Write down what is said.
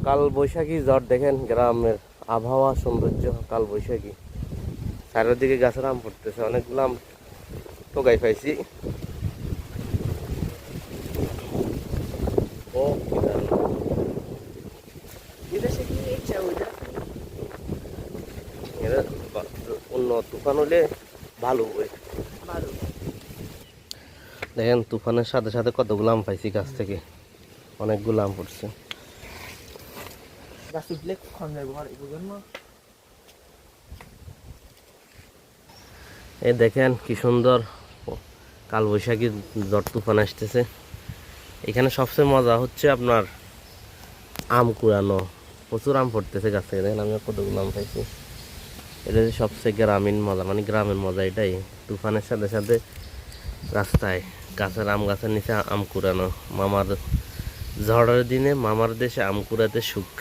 কাল বৈশাখী ঝড় দেখেন, গ্রামের আবহাওয়া সৌন্দর্য। কাল বৈশাখী চারিদিকে গাছের আম পড়তেছে, অনেকগুলো আম টোকাই পাইছি। ও কি দারুণ। বিদেশে কি ইচ্ছা ওইটা এরা অন্য তুফান হলে ভালো হবে। ভালো। দেখেন তুফানের সাথে সাথে কতগুলো আম পাইছি গাছ থেকে, অনেকগুলো আম পড়ছে। গাছ উঠলে খন্দের ঘর বুঝেন না। এই দেখেন কি সুন্দর কাল বৈশাখী ঝড় তুফান আসতেছে। এখানে সবচেয়ে মজা হচ্ছে আপনার আম কুড়ানো, প্রচুর আম পড়তেছে গাছ থেকে। দেখেন আমি কতগুলো আম পাইছি। এটা যে সবচেয়ে গ্রামীণ মজা, মানে গ্রামের মজা এটাই। তুফানের সাথে সাথে রাস্তায় গাছের আম গাছের নিচে আম কুড়ানো। মামার ঝড়ের দিনে মামার দেশে আম কুড়াতে সুখ।